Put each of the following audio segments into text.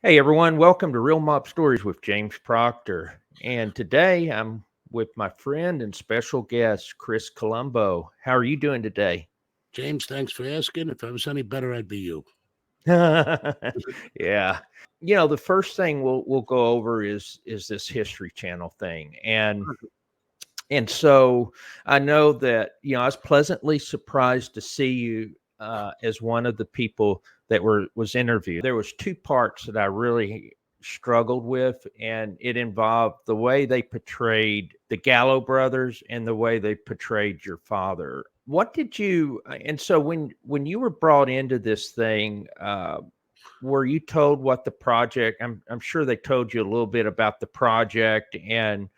Hey everyone, welcome to Real Mob Stories with James Proctor. And today I'm with my friend and special guest, Chris Colombo. How are you doing today? James, thanks for asking. If I was any better, I'd be you. Yeah. The first thing we'll go over is this History Channel thing. And so I know that, I was pleasantly surprised to see you as one of the people that was interviewed. There was two parts that I really struggled with, and it involved the way they portrayed the Gallo brothers and the way they portrayed your father. What did you, and so when you were brought into this thing, were you told what the project, I'm sure they told you a little bit about the project, and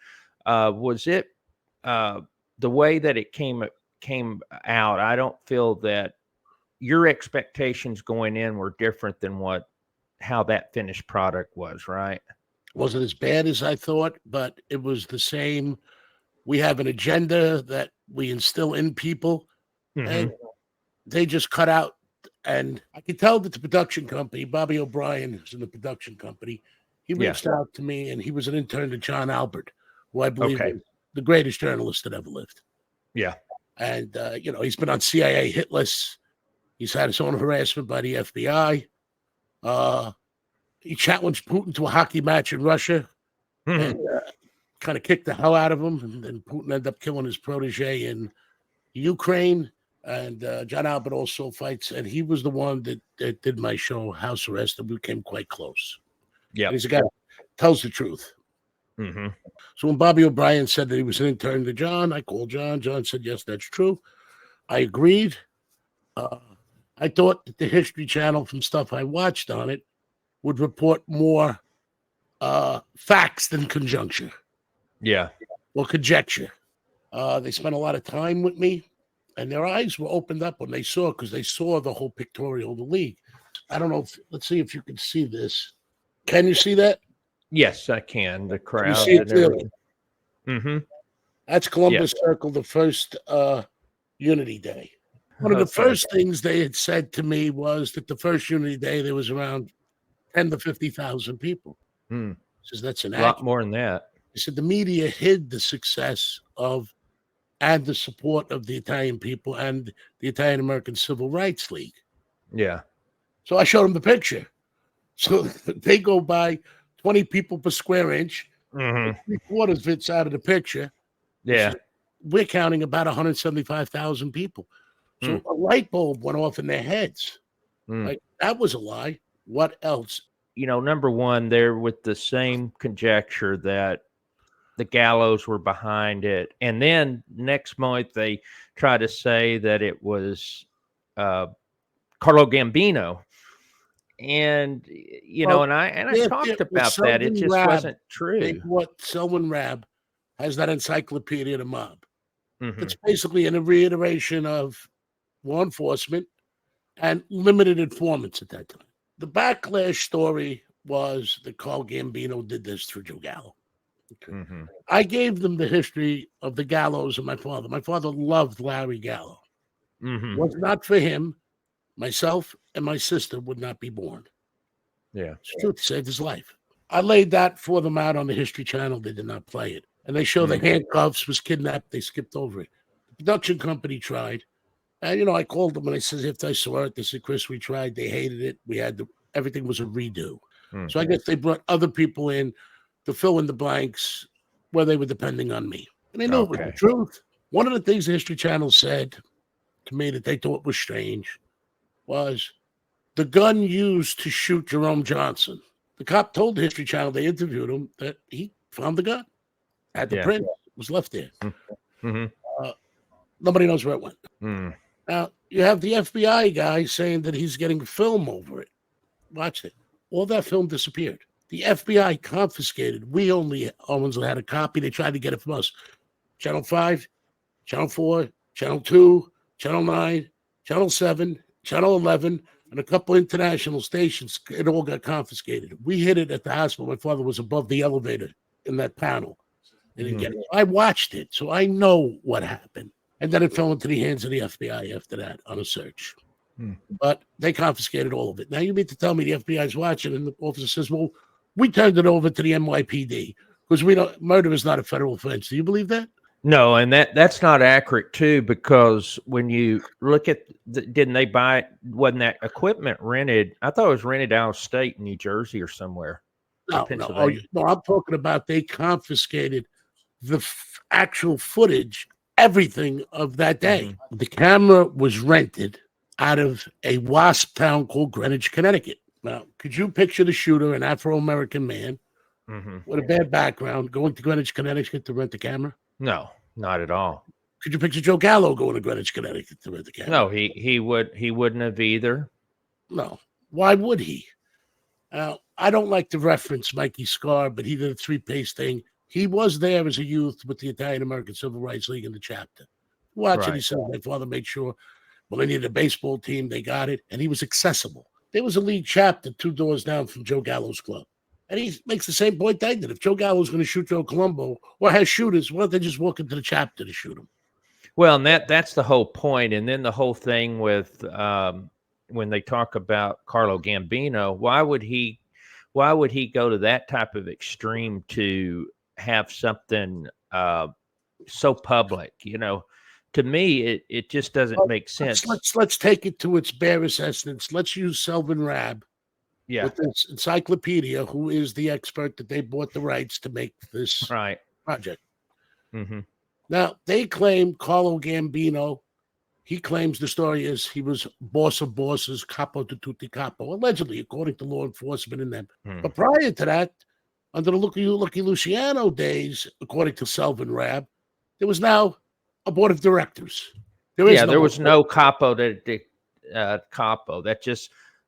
was it the way that it came out? I don't feel that your expectations going in were different than how that finished product was, right? Wasn't as bad as I thought, but it was the same. We have an agenda that we instill in people, and they just cut out. And I could tell that the production company, Bobby O'Brien, who's in the production company, he reached out to me, and he was an intern to John Albert, who I believe is the greatest journalist that ever lived. Yeah. And, he's been on CIA hit lists. He's had his own harassment by the FBI. He challenged Putin to a hockey match in Russia and kind of kicked the hell out of him. And then Putin ended up killing his protege in Ukraine. And John Albert also fights. And he was the one that did my show, House Arrest, and we came quite close. Yeah. He's a guy who tells the truth. So when Bobby O'Brien said that he was an intern to John, I called John. John said, yes, that's true. I agreed. I thought that the History Channel, from stuff I watched on it, would report more facts than conjecture. Yeah. Or conjecture. They spent a lot of time with me, and their eyes were opened up when they saw, because they saw the whole pictorial of the league. I don't know. Let's see if you can see this. Can you see that? Yes, I can. The crowd. You see it clearly? That's Columbus Circle, the first Unity Day. One of the first things they had said to me was that the first Unity Day, there was around 10 to 50,000 people. Says that's a lot more than that. He said the media hid the success of and the support of the Italian people and the Italian American Civil Rights League. Yeah. So I showed them the picture. So they go by 20 people per square inch. 3/4 fits out of the picture. Yeah. We're counting about 175,000 people. So a light bulb went off in their heads. Like, that was a lie. What else? Number one, they're with the same conjecture that the Gallows were behind it. And then next month, they try to say that it was Carlo Gambino. And, and I talked about that. It just wasn't true. What Selwyn Raab has that encyclopedia of the mob. It's basically a reiteration of law enforcement and limited informants at that time. The backlash story was that Carlo Gambino did this through Joe Gallo. I gave them the history of the Gallows and my father. My father loved Larry Gallo. Was not for him, myself and my sister would not be born. Yeah. It's true. He saved his life. I laid that for them out on the History Channel. They did not play it. And they show the handcuffs, was kidnapped. They skipped over it. The production company tried. And, I called them and I said, if I saw it, they said, Chris, we tried. They hated it. We had everything was a redo. So I guess they brought other people in to fill in the blanks where they were depending on me. And they knew it was the truth. One of the things the History Channel said to me that they thought was strange was the gun used to shoot Jerome Johnson. The cop told the History Channel, they interviewed him, that he found the gun. Had the print, was left there. Nobody knows where it went. Now, you have the FBI guy saying that he's getting film over it. Watch it. All that film disappeared. The FBI confiscated. We only ones that had a copy. They tried to get it from us. Channel 5, Channel 4, Channel 2, Channel 9, Channel 7, Channel 11, and a couple international stations. It all got confiscated. We hid it at the hospital. My father was above the elevator in that panel. They didn't get it. I watched it, so I know what happened. And then it fell into the hands of the FBI after that on a search. But they confiscated all of it. Now you mean to tell me the FBI is watching, and the officer says, "Well, we turned it over to the NYPD because we don't. Murder is not a federal offense." Do you believe that? No, and that's not accurate too, because when you look at didn't they buy, wasn't that equipment rented? I thought it was rented out of state in New Jersey or somewhere. No, Pennsylvania. no. I'm talking about they confiscated the actual footage, everything of that day. The camera was rented out of a WASP town called Greenwich, Connecticut. Now, could you picture the shooter, an Afro-American man with a bad background, going to Greenwich, Connecticut to rent the camera? No, not at all. Could you picture Joe Gallo going to Greenwich, Connecticut to rent the camera? No, he wouldn't have either. No. Why would he? Now, I don't like to reference Mikey Scar, but he did a three-pace thing. He was there as a youth with the Italian American Civil Rights League in the chapter. Watch it, he said, my father made sure when they needed a baseball team, they got it, and he was accessible. There was a league chapter 2 doors down from Joe Gallo's club. And he makes the same point I did. If Joe Gallo's going to shoot Joe Colombo or has shooters, why don't they just walk into the chapter to shoot him? Well, and that's the whole point. And then the whole thing with when they talk about Carlo Gambino, why would he go to that type of extreme to have something so public? You know, to me, it just doesn't make sense. Let's take it to its barest essence. Let's use Selwyn Raab. Yeah. With this encyclopedia, who is the expert that they bought the rights to make this project. Now, they claim Carlo Gambino, he claims the story is he was boss of bosses, capo di tutti capo, allegedly, according to law enforcement and them. But prior to that, under the Lucky Luciano days, according to Selwyn Raab, there was now a board of directors. There was no capo capo.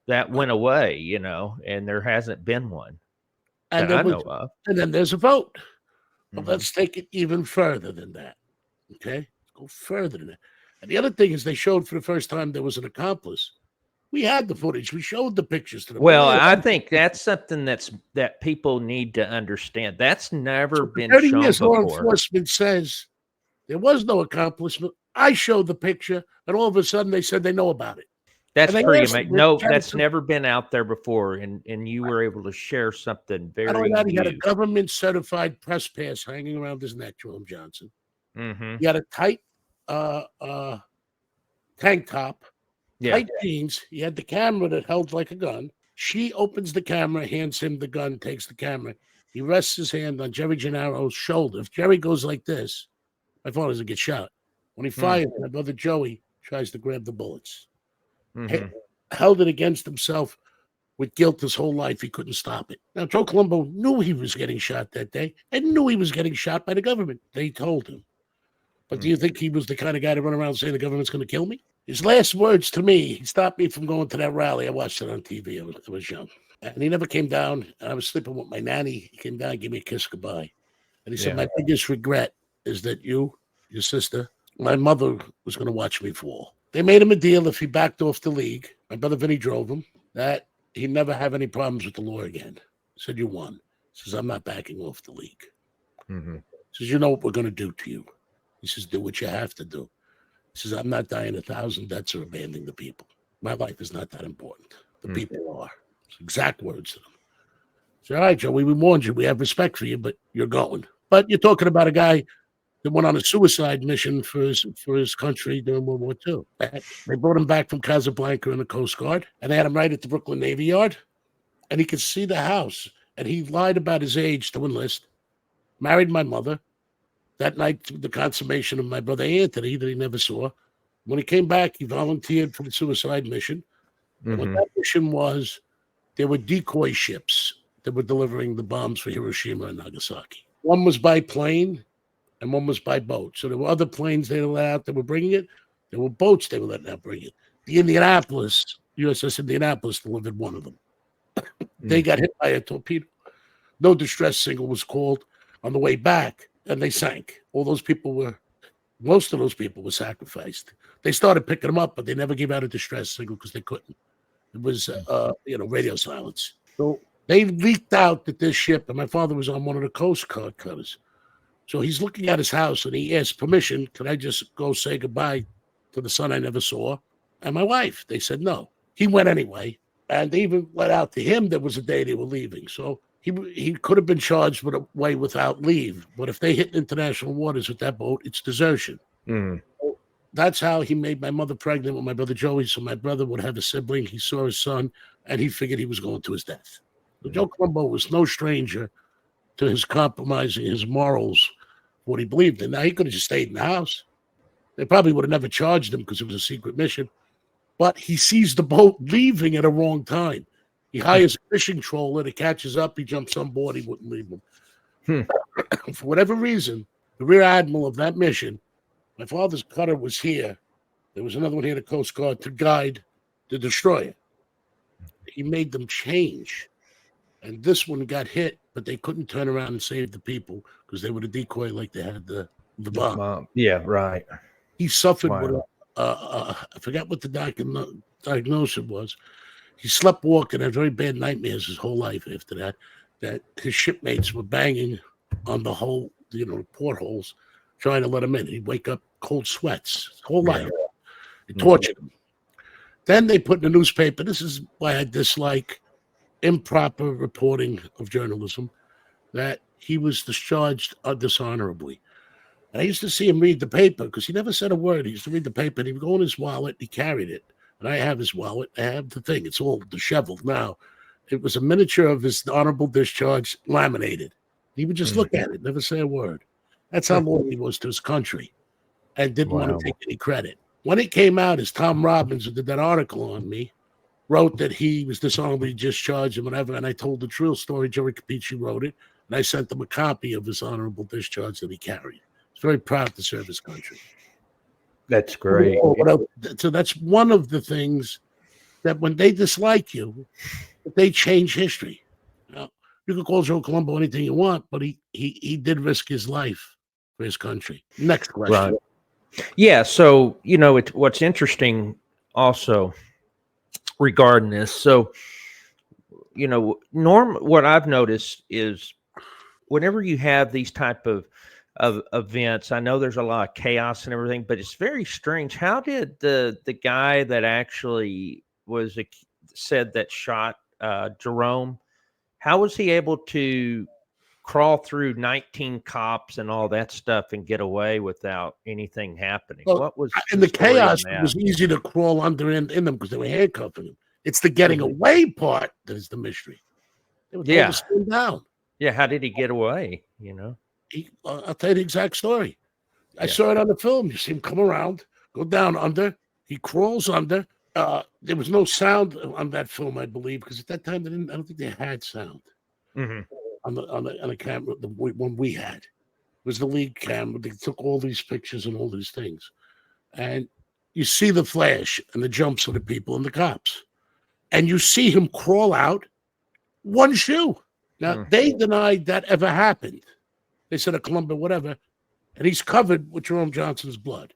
That went away, you know, and there hasn't been one that I know of. And then there's a vote. But let's take it even further than that. Okay? Go further than that. And the other thing is they showed for the first time there was an accomplice. We had the footage. We showed the pictures to them. Well, I think that's something that people need to understand. That's never been 30 shown years before. Law enforcement says there was no accomplice. But I showed the picture, and all of a sudden they said they know about it. That's pretty amazing. No, that's never been out there before, and you were able to share something very new. He had a government-certified press pass hanging around his neck, Jerome Johnson. He had a tight tank top, tight jeans. He had the camera that held like a gun. She opens the camera, hands him the gun, takes the camera. He rests his hand on Jerry Gennaro's shoulder. If Jerry goes like this, my father doesn't get shot. When he fired, my brother Joey tries to grab the bullets. Held it against himself with guilt his whole life. He couldn't stop it. Now, Joe Colombo knew he was getting shot that day and knew he was getting shot by the government. They told him. But do you think he was the kind of guy to run around saying the government's going to kill me? His last words to me, he stopped me from going to that rally. I watched it on TV. I was young. And he never came down. And I was sleeping with my nanny. He came down and gave me a kiss goodbye. And he said, my biggest regret is that you, your sister, my mother was going to watch me fall. They made him a deal if he backed off the league. My brother Vinny drove him, that he'd never have any problems with the law again. Said, you won. Says, I'm not backing off the league. Says, you know what we're going to do to you. He says, do what you have to do. He says, I'm not dying 1,000 deaths or abandoning the people. My life is not that important. The people are. It's exact words to them. So, all right, Joe, we warned you. We have respect for you, but you're going. But you're talking about a guy that went on a suicide mission for his country during World War II. They brought him back from Casablanca in the Coast Guard, and they had him right at the Brooklyn Navy Yard, and he could see the house. And he lied about his age to enlist, married my mother. That night, the consummation of my brother Anthony that he never saw. When he came back, he volunteered for the suicide mission. And what that mission was, there were decoy ships that were delivering the bombs for Hiroshima and Nagasaki. One was by plane, and one was by boat. So there were other planes they let out that were bringing it. There were boats they were letting out bring it. The Indianapolis, USS Indianapolis delivered one of them. They got hit by a torpedo. No distress signal was called on the way back, and they sank. Most of those people were sacrificed. They started picking them up, but they never gave out a distress signal because they couldn't. It was, radio silence. So they leaked out that this ship, and my father was on one of the Coast Guard cutters. So he's looking at his house and he asked permission. Can I just go say goodbye to the son I never saw? and my wife. They said no. He went anyway, and they even let out to him there was a day they were leaving. So he could have been charged with a way without leave. But if they hit international waters with that boat, it's desertion. Mm. So that's how he made my mother pregnant with my brother Joey, so my brother would have a sibling. He saw his son, and he figured he was going to his death. So Joe Colombo was no stranger to his compromising his morals, what he believed in. Now, he could have just stayed in the house. They probably would have never charged him because it was a secret mission. But he sees the boat leaving at a wrong time. He hires a fishing trawler that catches up. He jumps on board. He wouldn't leave him. For whatever reason, the rear admiral of that mission, my father's cutter was here. There was another one here, the Coast Guard, to guide the destroyer. He made them change. And this one got hit, but they couldn't turn around and save the people because they were the decoy like they had the bomb. Yeah, right. He suffered with I forgot what the diagnosis was. He slept walking, had very bad nightmares his whole life after that, that his shipmates were banging on the whole, portholes, trying to let him in. He'd wake up cold sweats his whole life. It tortured him. Then they put in the newspaper, this is why I dislike improper reporting of journalism, that he was discharged dishonorably. And I used to see him read the paper because he never said a word. He used to read the paper and he would go in his wallet. He carried it. And I have his wallet. I have the thing. It's all disheveled now. It was a miniature of his honorable discharge laminated. He would just look at it, never say a word. That's how loyal he was to his country and didn't want to take any credit. When it came out, as Tom Robbins, who did that article on me, wrote that he was dishonorably discharged and whatever, and I told the true story. Joey Capici wrote it, and I sent him a copy of his honorable discharge that he carried. He's very proud to serve his country. That's great. So that's one of the things that when they dislike you, they change history. You can call Joe Colombo anything you want, but he did risk his life for his country. Next question. Right. Yeah. So, what's interesting also regarding this. So, what I've noticed is whenever you have these type of events, I know there's a lot of chaos and everything, but it's very strange. How did the guy that actually was said that shot Jerome, how was he able to crawl through 19 cops and all that stuff and get away without anything happening? Well, what was in the chaos? It was easy to crawl under in them because they were handcuffing him. It's the getting away part that is the mystery. They were told to stand down. Yeah, how did he get away? I'll tell you the exact story. I saw it on the film. You see him come around, go down under. He crawls under. There was no sound on that film, I believe, because at that time I don't think they had sound on the camera. The one we had it was the lead camera. They took all these pictures and all these things, and you see the flash and the jumps of the people and the cops, and you see him crawl out one shoe. Now they denied that ever happened. They said a Colombo, whatever, and he's covered with Jerome Johnson's blood.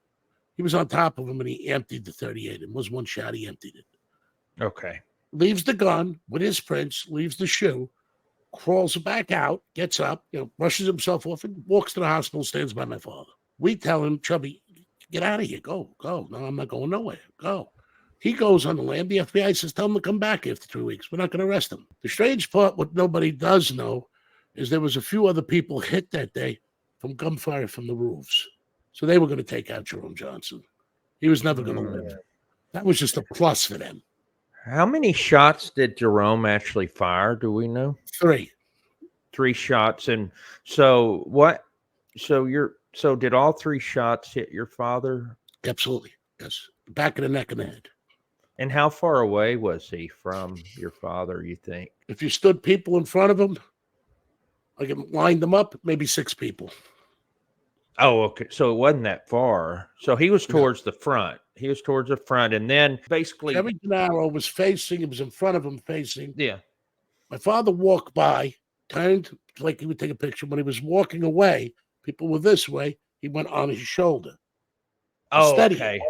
He was on top of him, and he emptied the 38. It was one shot. He emptied it. Okay. Leaves the gun with his prints, leaves the shoe, crawls back out, gets up, brushes himself off, and walks to the hospital, stands by my father. We tell him, Chubby, get out of here. Go. No, I'm not going nowhere. Go. He goes on the land. The FBI says, tell him to come back after 3 weeks. We're not going to arrest him. The strange part, what nobody does know, is there was a few other people hit that day from gunfire from the roofs. So they were going to take out Jerome Johnson. He was never going to live. That was just a plus for them. How many shots did Jerome actually fire? Do we know? 3. 3 shots. And so what? So did all 3 shots hit your father? Absolutely. Yes. Back of the neck and the head. And how far away was he from your father, you think? If you stood people in front of him, like lined them up, maybe 6 people. Oh, okay. So it wasn't that far. So he was towards the front. He was towards the front. And then basically Jerry Gennaro was facing, it was in front of him facing. Yeah. My father walked by, turned like he would take a picture. When he was walking away, people were this way. He went on his shoulder. Oh, okay.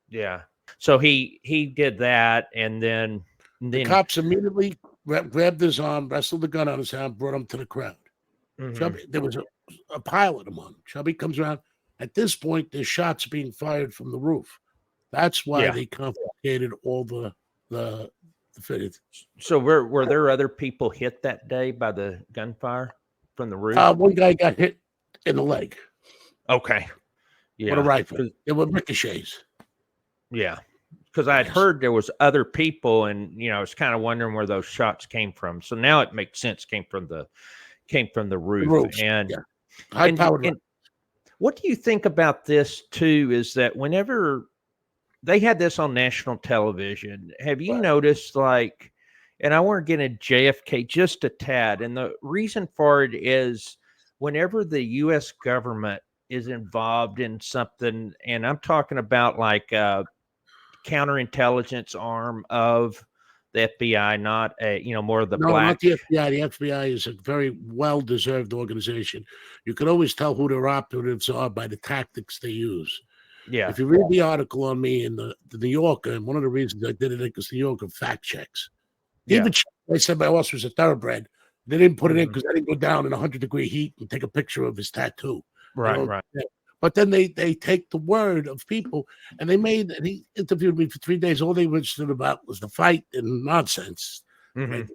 Yeah. So he did that, and then the cops immediately grabbed his arm, wrestled the gun on his hand, brought him to the crowd. Chubby, there was a pile of them on him. Chubby comes around. At this point, there's shots being fired from the roof. That's why Yeah. they confiscated all the footage. So were there other people hit that day by the gunfire from the roof? One guy got hit in the leg Okay. with a Yeah. rifle. It was ricochets. Yeah. Because I had Yes. heard there was other people, and I was kind of wondering where those shots came from. So now it makes sense. Came from the roof. Roofs. And Yeah. High powered. and what do you think about this too? Is that whenever they had this on national television, have you noticed, like, and I want to get into JFK just a tad, and the reason for it is whenever the U.S. government is involved in something, and I'm talking about like counterintelligence arm of the FBI, not more of the No, black. not the FBI. The FBI is a very well-deserved organization. You can always tell who their operatives are by the tactics they use. Yeah. If you read the article on me in the New Yorker, and one of the reasons I did it because New Yorker fact checks. Even they said my horse was a thoroughbred. They didn't put it in because I didn't go down in 100-degree heat and take a picture of his tattoo. Right. But then they take the word of people, and he interviewed me for 3 days. All they were interested about was the fight and nonsense. Right?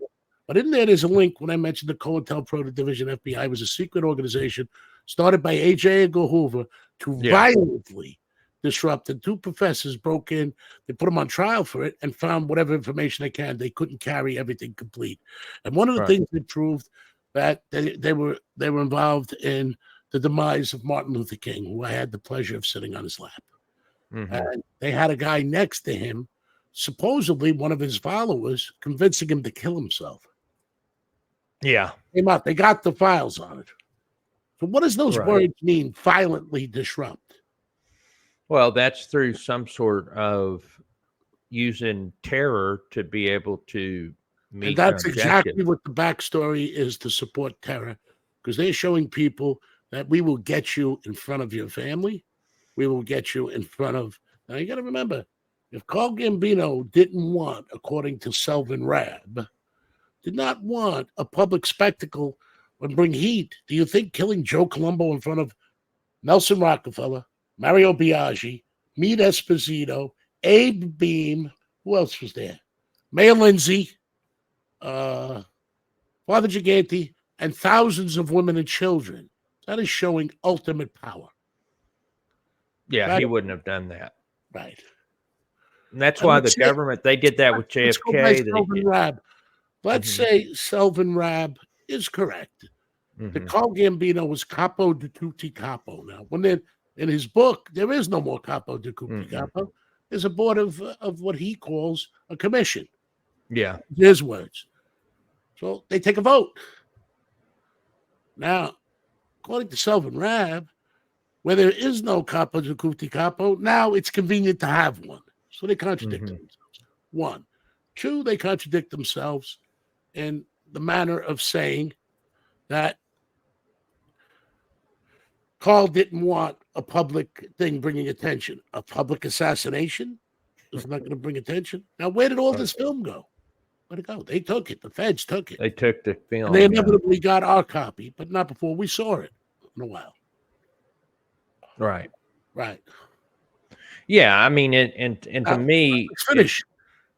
But in there's a link when I mentioned the COINTELPRO Division FBI was a secret organization started by A.J. Edgar Hoover to violently disrupt. And 2 professors broke in. They put them on trial for it and found whatever information they can. They couldn't carry everything complete. And one of the things they proved that they were involved in the demise of Martin Luther King, who I had the pleasure of sitting on his lap. And they had a guy next to him, supposedly one of his followers, convincing him to kill himself. Yeah. Came out. They got the files on it. So what does those words mean, violently disrupt? Well, that's through some sort of using terror to be able to meet. And that's exactly what the backstory is to support terror, because they're showing people that we will get you in front of your family. We will get you in front of. Now you got to remember, if Carlo Gambino didn't want, according to Selwyn Raab, did not want a public spectacle and bring heat, do you think killing Joe Colombo in front of Nelson Rockefeller, Mario Biaggi, Meade Esposito, Abe Beam, who else was there? Mayor Lindsay, Father Gigante, and thousands of women and children. That is showing ultimate power. Yeah, he wouldn't have done that. Right. And that's why the government, they did that with JFK. Selwyn Raab. Let's say Selwyn Raab is correct. The Carlo Gambino was capo di tutti capo. Now, when in his book, there is no more capo di tutti capo. There's a board of what he calls a commission. Yeah. His words. So they take a vote. Now, according to Selwyn Raab, where there is no capo di tutti capo, now it's convenient to have one. So they contradict themselves. 1. 2, they contradict themselves in the manner of saying that Carl didn't want a public thing bringing attention. A public assassination is not going to bring attention. Now, where did all this film go? Where'd it go? They took it. The feds took it. They took the film. And they inevitably got our copy, but not before we saw it in a while. Right. Yeah, I mean, and to me, let's finish.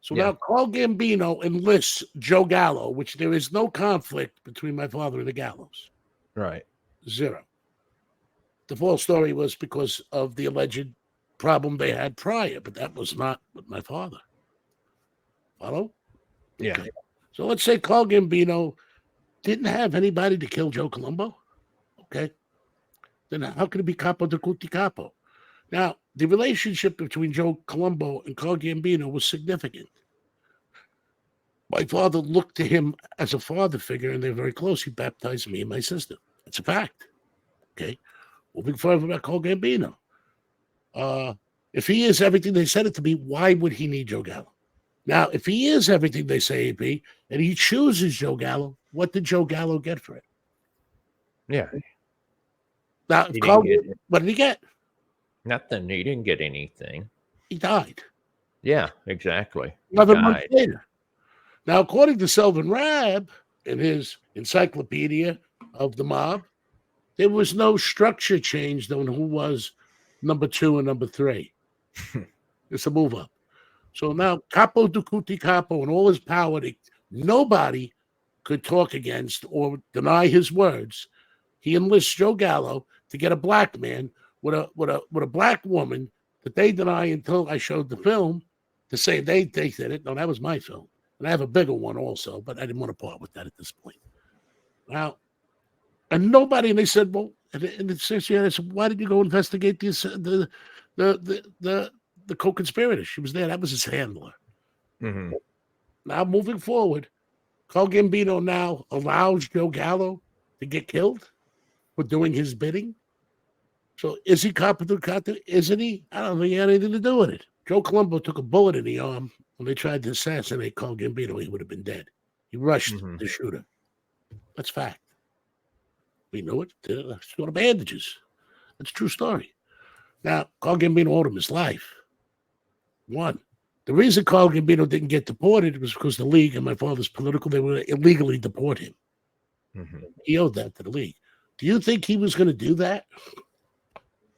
So now Carlo Gambino enlists Joe Gallo, which there is no conflict between my father and the Gallos. Right. 0. The full story was because of the alleged problem they had prior, but that was not with my father. Follow? Yeah. Okay. So let's say Carlo Gambino didn't have anybody to kill Joe Colombo. Okay. Then how could it be capo di tutti capo? Now, the relationship between Joe Colombo and Carlo Gambino was significant. My father looked to him as a father figure, and they're very close. He baptized me and my sister. That's a fact. Okay. Moving forward about Carlo Gambino. If he is everything they said it to be, why would he need Joe Gallo? Now, if he is everything they say he'd be, and he chooses Joe Gallo, what did Joe Gallo get for it? Yeah. Now, what did he get? Nothing. He didn't get anything. He died. Yeah, exactly. 11 months later. Now, according to Selwyn Raab, in his encyclopedia of the mob, there was no structure changed on who was number 2 and number 3. It's a move up. So now Capo Ducuti Capo and all his power, nobody could talk against or deny his words. He enlists Joe Gallo to get a black man with a black woman that they deny until I showed the film to say they did it. No, that was my film. And I have a bigger one also, but I didn't want to part with that at this point. Now, and nobody, and they said, well, and it says here, I said, why did you go investigate the co-conspirator? She was there. That was his handler. Mm-hmm. Now, moving forward, Carlo Gambino now allows Joe Gallo to get killed for doing his bidding. So is he competent? Isn't he? I don't think he had anything to do with it. Joe Colombo took a bullet in the arm when they tried to assassinate Carlo Gambino. He would have been dead. He rushed the shooter. That's fact. We know it. Sort of bandages. That's a true story. Now, Carlo Gambino owed him his life. One. The reason Carlo Gambino didn't get deported was because the league and my father's political, they would illegally deport him. Mm-hmm. He owed that to the league. Do you think he was going to do that?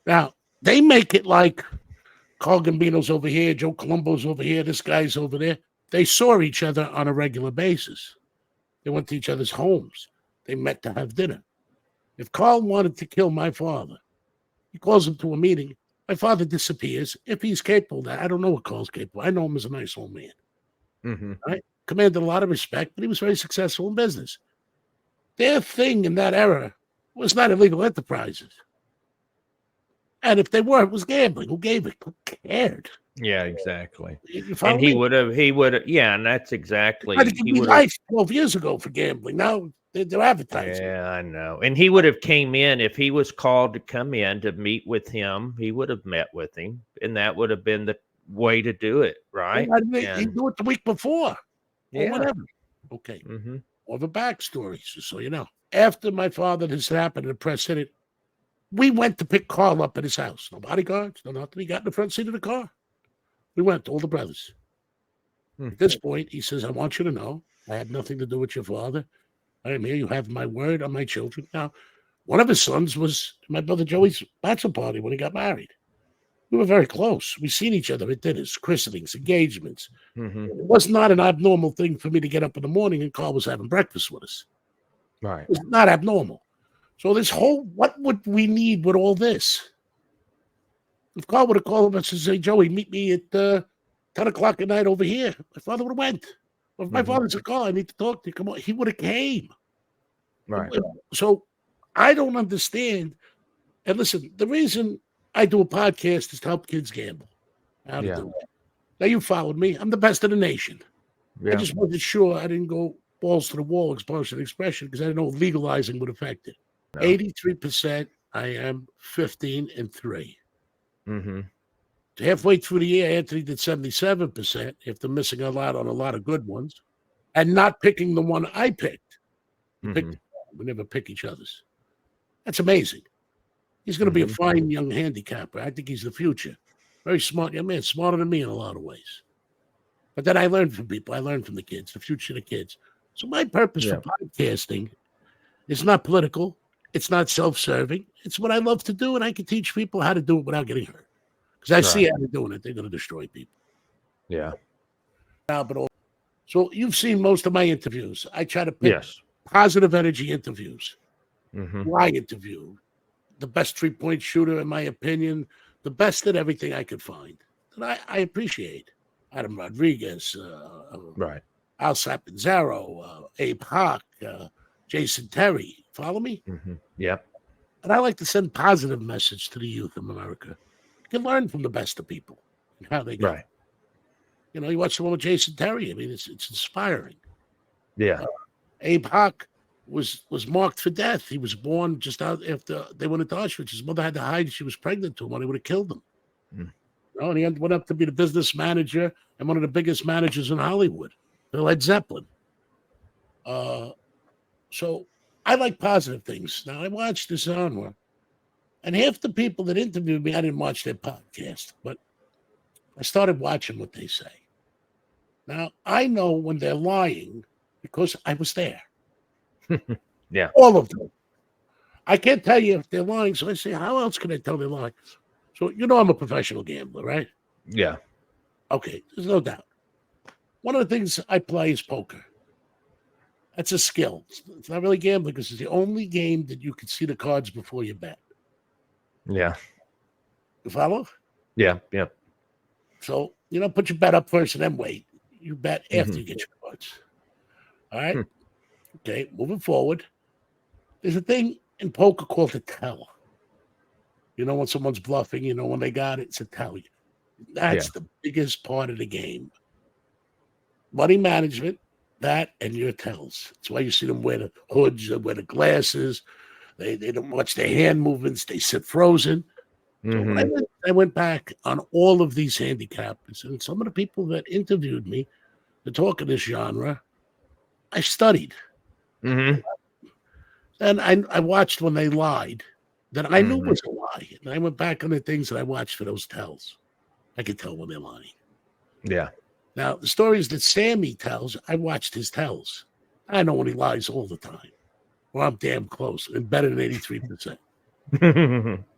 Now, they make it like Carlo Gambino's over here, Joe Colombo's over here, this guy's over there. They saw each other on a regular basis. They went to each other's homes. They met to have dinner. If Carl wanted to kill my father, he calls him to a meeting. My father disappears. If he's capable of that, I don't know what Carl's capable. I know him as a nice old man. Mm-hmm. Right? Commanded a lot of respect, but he was very successful in business. Their thing in that era was not illegal enterprises. And if they were, it was gambling. Who gave it? Who cared? Yeah, exactly. And he would have, yeah, and that's exactly. I think he life 12 years ago for gambling. Now they're advertising. Yeah, I know. And he would have came in, if he was called to come in to meet with him, he would have met with him. And that would have been the way to do it, right? He do it the week before. Yeah. Or whatever. Okay. Mm-hmm. Or the backstory, so you know. After my father, this happened, and the press said it, we went to pick Carl up at his house. No bodyguards, no nothing. He got in the front seat of the car. We went, all the brothers. Mm-hmm. At this point, he says, I want you to know I had nothing to do with your father. I am here. You have my word on my children. Now, one of his sons was my brother Joey's bachelor party when he got married. We were very close. We seen each other at dinners, christenings, engagements. Mm-hmm. It was not an abnormal thing for me to get up in the morning and Carl was having breakfast with us. Right. It's not abnormal. So this whole, what would we need with all this? If Carl would have called him and said, hey, Joey, meet me at 10 o'clock at night over here, my father would have went. Or if my father said, Carl, I need to talk to you, come on, he would have came. Right. So I don't understand. And listen, the reason I do a podcast is to help kids gamble. How to do it. Now you followed me. I'm the best in the nation. Yeah. I just wasn't sure. I didn't go balls to the wall, expression, because I didn't know legalizing would affect it. No. 83%. I am 15-3. Mm-hmm. Halfway through the year, Anthony did 77% after missing a lot on a lot of good ones and not picking the one I picked. Mm-hmm. We never pick each other's. That's amazing. He's going to be a fine young handicapper. I think he's the future. Very smart young man, smarter than me in a lot of ways. But then I learned from people. I learned from the kids, the future of the kids. So my purpose for podcasting is not political. It's not self-serving. It's what I love to do, and I can teach people how to do it without getting hurt. Because I see how they're doing it. They're going to destroy people. Yeah. So you've seen most of my interviews. I try to pick positive energy interviews. Mm-hmm. Why interview? The best three-point shooter, in my opinion. The best at everything I could find. That I appreciate. Adam Rodriguez. Al Sapanzaro. Abe Hawk. Jason Terry. Follow me? Mm-hmm. Yeah. And I like to send positive message to the youth of America. You can learn from the best of people and how they go. Right. You know, you watch the one with Jason Terry. I mean, it's inspiring. Yeah. Abe Hawk was marked for death. He was born just out after they went into Auschwitz. His mother had to hide. She was pregnant to him, or they would have killed him. Mm. You know, and he went up to be the business manager and one of the biggest managers in Hollywood, Led Zeppelin. So I like positive things. Now, I watched this genre, and half the people that interviewed me, I didn't watch their podcast, but I started watching what they say. Now, I know when they're lying because I was there. Yeah. All of them. I can't tell you if they're lying, so I say, how else can I tell they're lying? So, you know I'm a professional gambler, right? Yeah. Okay, there's no doubt. One of the things I play is poker. That's a skill. It's not really gambling because it's the only game that you can see the cards before you bet. Yeah. You follow? Yeah. Yeah. So you don't put your bet up first and then wait. You bet after you get your cards. All right? Okay, moving forward. There's a thing in poker called a tell. You know when someone's bluffing, you know when they got it, it's a tell. That's the biggest part of the game. Money management, that and your tells. That's why you see them wear the hoods, they wear the glasses. They don't watch their hand movements. They sit frozen. So when I went back on all of these handicappers and some of the people that interviewed me to talk in this genre, I studied. And I watched when they lied that I knew was a lie. And I went back on the things that I watched for those tells. I could tell when they're lying. Yeah. Now, the stories that Sammy tells, I watched his tells. I know when he lies all the time. Well, I'm damn close and better than 83%.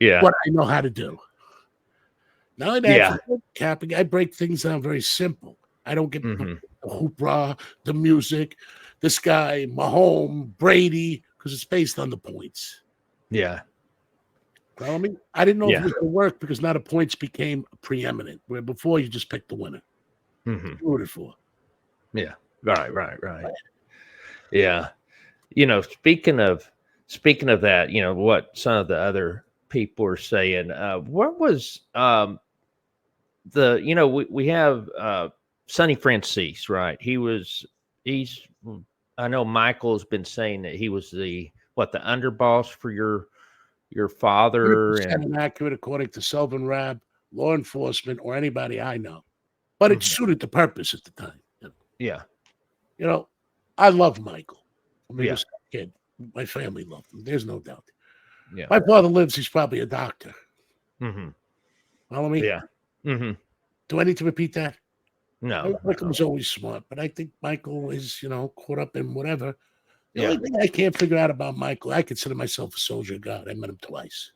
Yeah. What I know how to do. Now, capping, I break things down very simple. I don't get the hoopla, the music, this guy, Mahomes, Brady, because it's based on the points. Yeah. You know what I mean? I didn't know if it was going to work because now the points became preeminent, where before you just picked the winner. Rooted for. Yeah. Right. Yeah. You know, speaking of that, you know, what some of the other people are saying, what was we have Sonny Franzese, right? I know Michael's been saying that he was the underboss for your father, and inaccurate according to Selwyn Raab, law enforcement, or anybody I know. But it suited the purpose at the time. Yeah. You know, I love Michael. I mean, Yeah. as a kid, my family loved him. There's no doubt. Yeah. My father lives. He's probably a doctor. Follow me? Yeah. Do I need to repeat that? No. Michael was always smart, but I think Michael is, caught up in whatever. The Yeah. only thing I can't figure out about Michael, I consider myself a soldier of God. I met him twice.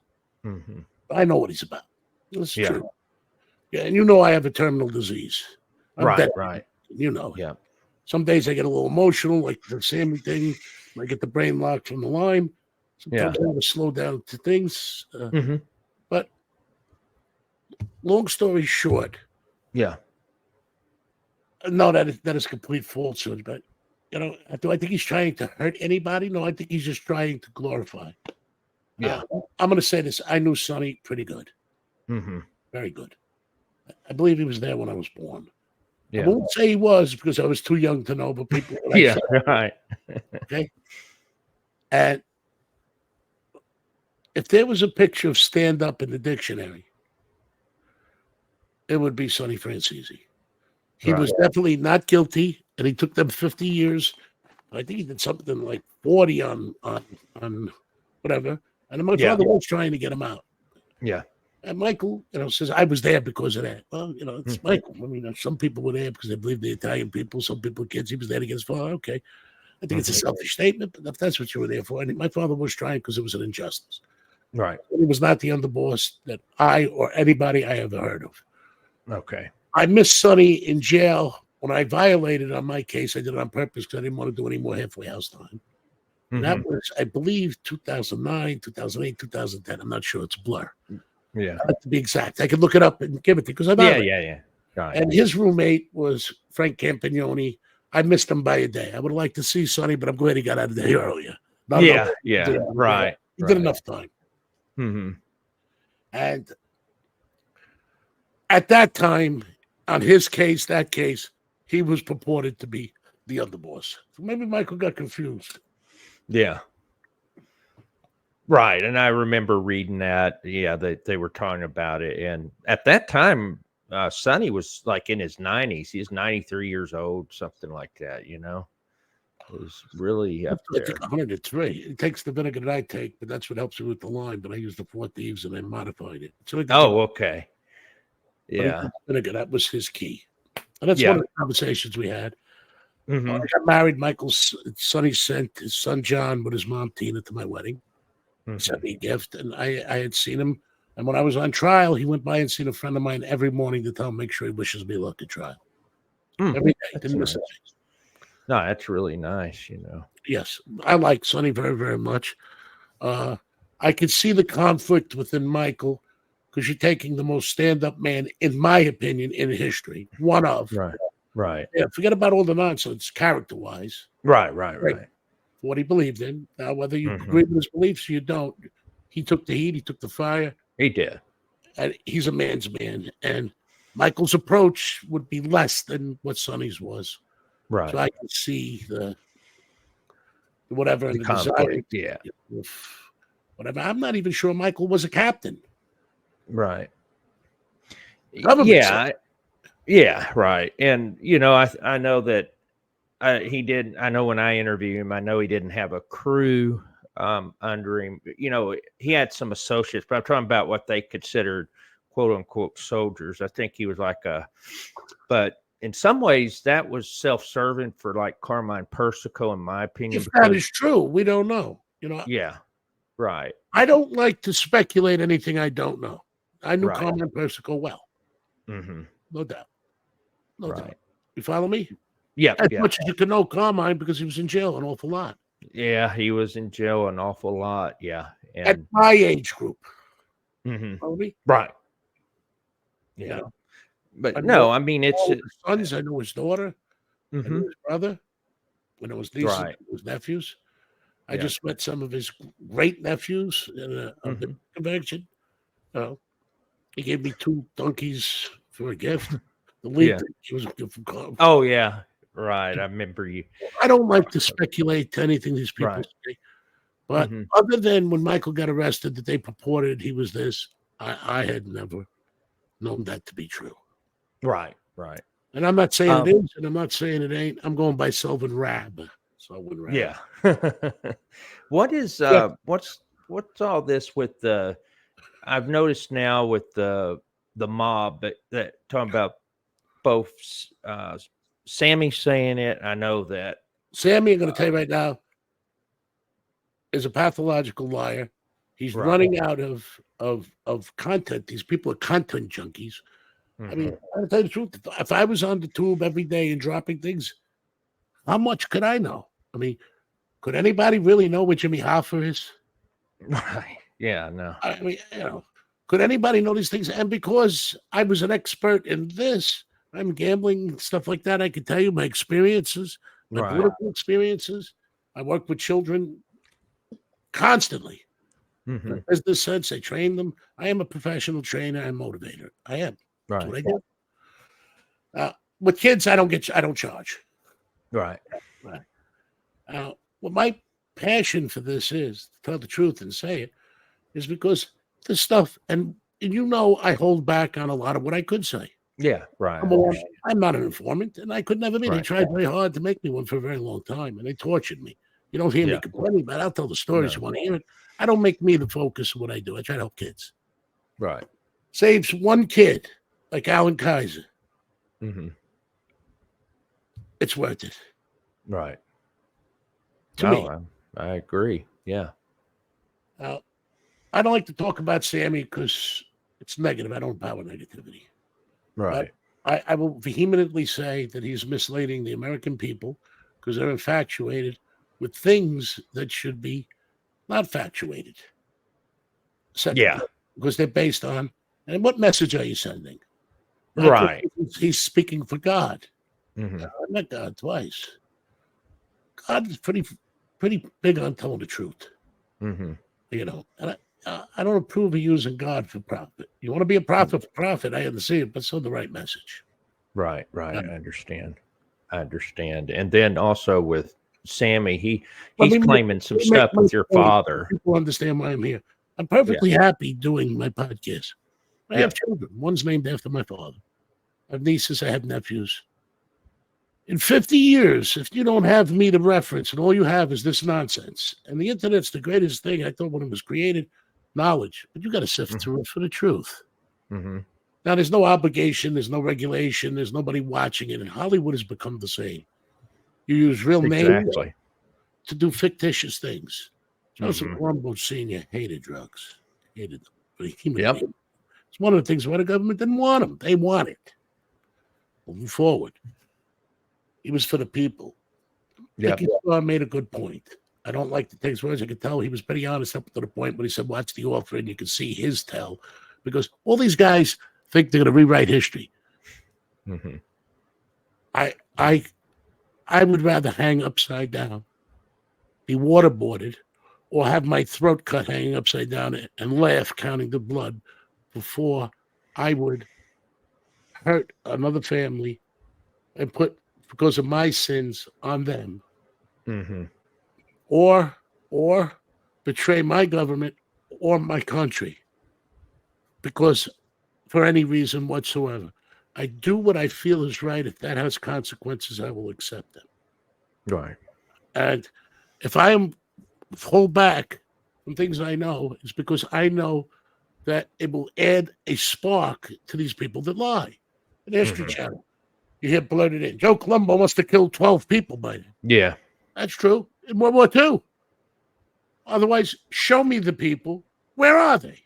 I know what he's about. It's true. Yeah, and you know I have a terminal disease. Right. You know. Yeah. Some days I get a little emotional, like the Sammy thing. I get the brain locked from the line. Sometimes I have to slow down to things. But long story short, no, that is complete falsehood. But do I think he's trying to hurt anybody? No, I think he's just trying to glorify. Yeah. I'm going to say this. I knew Sonny pretty good. Very good. I believe he was there when I was born. I won't say he was because I was too young to know, but people. Right. Okay. And if there was a picture of stand up in the dictionary, it would be Sonny Franzese. He was definitely not guilty, and he took them 50 years. I think he did something like 40 on whatever. And my father was trying to get him out. Yeah. And Michael, says, I was there because of that. Well, it's Michael. I mean, some people were there because they believe the Italian people. Some people were kids. He was there to get his father. Okay. I think it's a selfish statement, but if that's what you were there for. And my father was trying because it was an injustice. Right. He was not the underboss that I or anybody I ever heard of. Okay. I missed Sonny in jail when I violated on my case. I did it on purpose because I didn't want to do any more halfway house time. And that was, I believe, 2009, 2008, 2010. I'm not sure. It's a blur. Yeah. To be exact. I could look it up and give it to you because I Yeah. Right. And his roommate was Frank Campagnoni. I missed him by a day. I would have liked to see Sonny, but I'm glad he got out of there earlier. Right. He did enough time. And at that time, on his case, that case, he was purported to be the underboss. So maybe Michael got confused. Yeah. Right. And I remember reading that. Yeah, they were talking about it. And at that time, Sonny was like in his 90s. He was 93 years old, something like that, It was really up there. I think 103. It takes the vinegar that I take, but that's what helps me with the lime. But I used the 4 thieves and I modified it. So okay. Yeah. Vinegar, that was his key. And that's one of the conversations we had. I got married. Sonny sent his son John with his mom Tina to my wedding. Sent me a gift, and I had seen him And when I was on trial, he went by and seen a friend of mine every morning to tell him, make sure he wishes me luck at trial. Every day. Didn't miss a day. No, that's really nice, Yes, I like Sonny very, very much. I could see the conflict within Michael because you're taking the most stand-up man, in my opinion, in history. One of. Right. Yeah, forget about all the nonsense, character-wise. Right. What he believed in. Now, whether you agree with his beliefs or you don't, he took the heat, he took the fire. He did. And he's a man's man. And Michael's approach would be less than what Sonny's was. Right. So I can see the whatever and the conflict, desire. Whatever. I'm not even sure Michael was a captain. Right. Government Yeah, right. And I know that he did. I know when I interviewed him, I know he didn't have a crew under him. He had some associates, but I'm talking about what they considered quote unquote soldiers. I think he was but in some ways that was self-serving for like Carmine Persico, in my opinion. If that is true, we don't know. Yeah, right. I don't like to speculate anything I don't know. I knew Carmine Persico well. No doubt. No doubt. You follow me? Yeah. As much as you can know Carmine because he was in jail an awful lot. Yeah, he was in jail an awful lot. Yeah. And, at my age group. Follow me? Right. Yeah. But I mean, it's his sons. I know his daughter. I know his brother. I know his nieces, his nephews. I just met some of his great nephews in a convention. He gave me 2 donkeys for a gift. The lead he was a gift from Carl. Oh yeah, right. I remember you. I don't like to speculate to anything these people say, but other than when Michael got arrested, that they purported he was this, I had never known that to be true. Right. And I'm not saying it is, and I'm not saying it ain't. I'm going by Selwyn Raab. Yeah. What is what's all this with the? I've noticed now with the mob that talking about both Sammy saying it. I know that Sammy, I'm going to tell you right now, is a pathological liar. He's running out of content. These people are content junkies. I mean, I'll tell you the truth. If I was on the tube every day and dropping things, how much could I know? I mean, could anybody really know what Jimmy Hoffa is? Right. Yeah, no. I mean, could anybody know these things? And because I was an expert in this, I'm gambling, stuff like that, I could tell you my experiences, my political experiences. I work with children constantly. In a business sense, I train them. I am a professional trainer and motivator. I am. That's what I do. With kids, I don't charge. Right. What my passion for this is, to tell the truth and say it, is because this stuff, and I hold back on a lot of what I could say. Yeah, right. I'm not an informant, and I could never be. They tried very hard to make me one for a very long time, and they tortured me. You don't hear me complaining about it. I'll tell the stories you want to hear it. I don't make me the focus of what I do. I try to help kids. Right. Saves one kid, like Alan Kaiser. It's worth it. Right. To me. I agree. Yeah. I don't like to talk about Sammy because it's negative. I don't empower negativity. Right. But I will vehemently say that he's misleading the American people because they're infatuated with things that should be not factuated. Because they're based on, and what message are you sending? Right. He's speaking for God. I met God twice. God is pretty big on telling the truth. And I don't approve of using God for profit. You want to be a prophet for profit, I understand it, but send the right message. Right. I understand. And then also with Sammy, he's claiming some stuff with your father. People understand why I'm here. I'm perfectly happy doing my podcast. I have children. One's named after my father. I have nieces. I have nephews. In 50 years, if you don't have me to reference and all you have is this nonsense, and the internet's the greatest thing, I thought when it was created, knowledge, but you got to sift through it for the truth. Now, there's no obligation, there's no regulation, there's nobody watching it, and Hollywood has become the same. You use real names to do fictitious things. Joseph Colombo Sr. hated drugs, hated them but he Yep. It's one of the things why the government didn't want him. They want it. Moving forward, he was for the people. Yep. Dickie Starr made a good point. I don't like to take his words. I could tell he was pretty honest up to the point when he said, "Watch the offer," and you can see his tell, because all these guys think they're going to rewrite history. Mm-hmm. I would rather hang upside down, be waterboarded, or have my throat cut hanging upside down and laugh counting the blood before I would hurt another family and put, because of my sins, on them. Mm-hmm. Or betray my government or my country because for any reason whatsoever. I do what I feel is right. If that has consequences, I will accept them. Right. And if I am hold back from things I know, it's because I know that it will add a spark to these people that lie. An History Channel, you hear blurted in, Joe Colombo must have killed 12 people by then. Yeah. That's true. In World War II. Otherwise, show me the people. Where are they?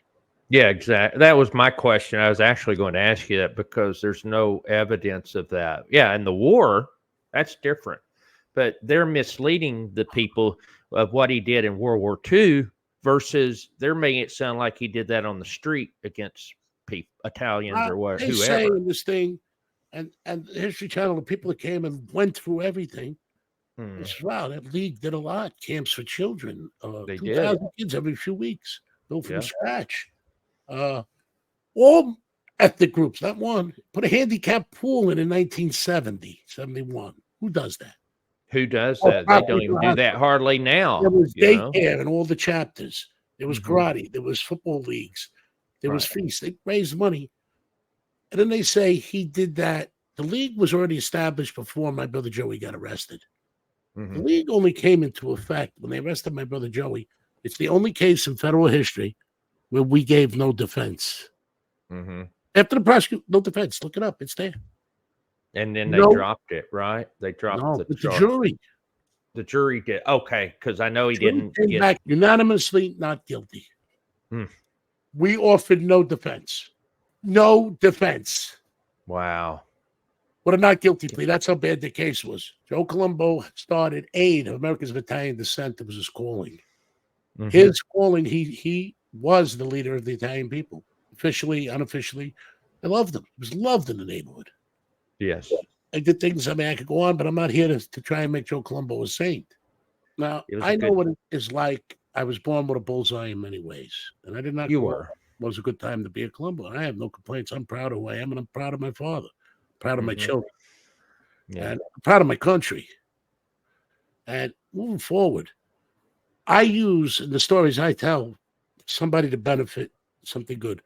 Yeah, exactly. That was my question. I was actually going to ask you that because there's no evidence of that. Yeah, in the war, that's different. But they're misleading the people of what he did in World War II versus they're making it sound like he did that on the street against people, Italians or what, They say whoever. in this thing, and the History Channel, the people that came and went through everything, it's, wow, that league did a lot. Camps for children, They 2,000 did. kids every few weeks, built from Yeah. scratch. All ethnic groups, not one. Put a handicap pool in 1970, 71. Who does that? Who does Oh, that? They don't even do that hardly now. There was You know? daycare in all the chapters. There was karate. There was football leagues. There was feasts. They raised money. And then they say he did that. The league was already established before my brother Joey got arrested. The league only came into effect when they arrested my brother Joey. It's the only case in federal history where we gave no defense. After the prosecution, no defense. Look it up. It's there. And then they dropped it, right? They dropped the jury. The jury did. Okay, because I know he didn't Came get back unanimously not guilty. We offered no defense. No defense. Wow. What a not guilty plea. That's how bad the case was. Joe Colombo started aid of Americans of Italian descent. That was his calling. His calling, he was the leader of the Italian people. Officially, unofficially. I loved him. He was loved in the neighborhood. Yes. I did things, I mean, I could go on, but I'm not here to try and make Joe Colombo a saint. Now, I know what it is like. I was born with a bullseye in many ways. And I did not You were. It was a good time to be a Colombo. And I have no complaints. I'm proud of who I am, and I'm proud of my father. Proud of my children. Yeah. And I'm proud of my country. And moving forward, I use in the stories I tell somebody to benefit something good.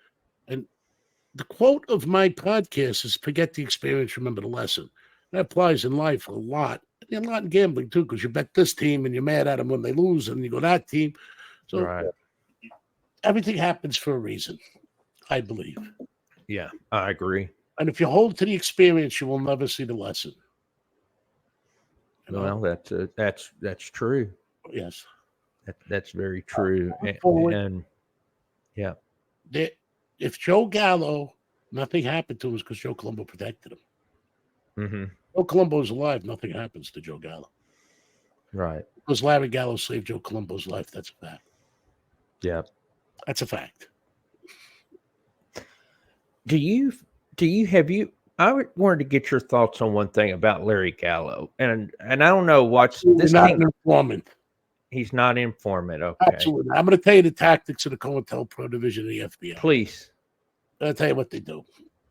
And the quote of my podcast is forget the experience, remember the lesson. That applies in life a lot. And a lot in gambling too, because you bet this team and you're mad at them when they lose, and you go that team. So everything happens for a reason, I believe. Yeah, I agree. And if you hold to the experience, you will never see the lesson. You know? Well, that's true. Yes, that's very true. And yeah, if Joe Gallo, nothing happened to him because Joe Colombo protected him. Joe Colombo's alive, nothing happens to Joe Gallo. Right. Because Larry Gallo saved Joe Colombo's life. That's a fact. Yeah. That's a fact. I wanted to get your thoughts on one thing about Larry Gallo. And I don't know what's this. He's not an informant. He's not an informant. Okay. Absolutely. I'm going to tell you the tactics of the COINTELPRO division of the FBI. Please. I'll tell you what they do.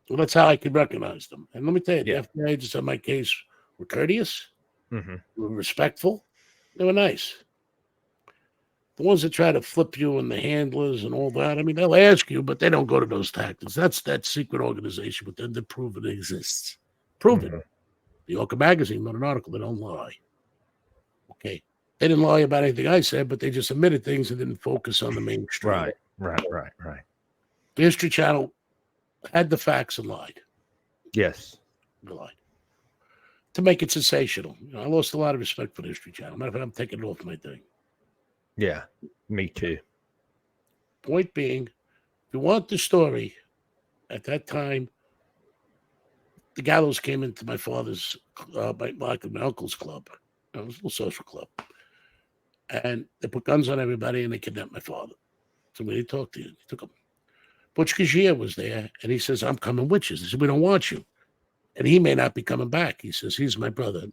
Well, that's how I can recognize them. And let me tell you, the FBI agents on my case were courteous, were respectful, they were nice. The ones that try to flip you and the handlers and all that, I mean, they'll ask you, but they don't go to those tactics. That's that secret organization with them to prove it exists. Prove it. The Yorker Magazine wrote an article, they don't lie. Okay. They didn't lie about anything I said, but they just admitted things and didn't focus on the mainstream. Right. The History Channel had the facts and lied. Yes. They lied. To make it sensational. You know, I lost a lot of respect for the History Channel. Matter of fact, I'm taking it off my thing. Yeah, me too. Point being, you want the story, at that time, the Gallos came into my father's, my uncle's club. It was a little social club. And they put guns on everybody and they kidnapped my father. So when he talked to you, he took him. Butch Cashier was there and he says, I'm coming with you. They said, we don't want you. And he may not be coming back. He says, he's my brother.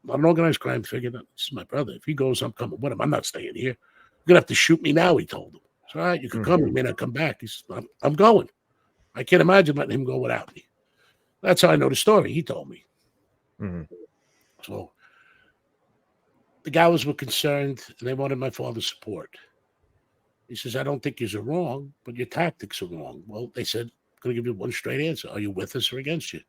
I'm an organized crime figure. This is my brother. If he goes, I'm coming with him. I'm not staying here. You're going to have to shoot me now, he told him. It's all right, you can come. He may not come back. He says, I'm going. I can't imagine letting him go without me. That's how I know the story. He told me. So the Gallos were concerned and they wanted my father's support. He says, I don't think you're wrong, but your tactics are wrong. Well, they said, I'm going to give you one straight answer. Are you with us or against you?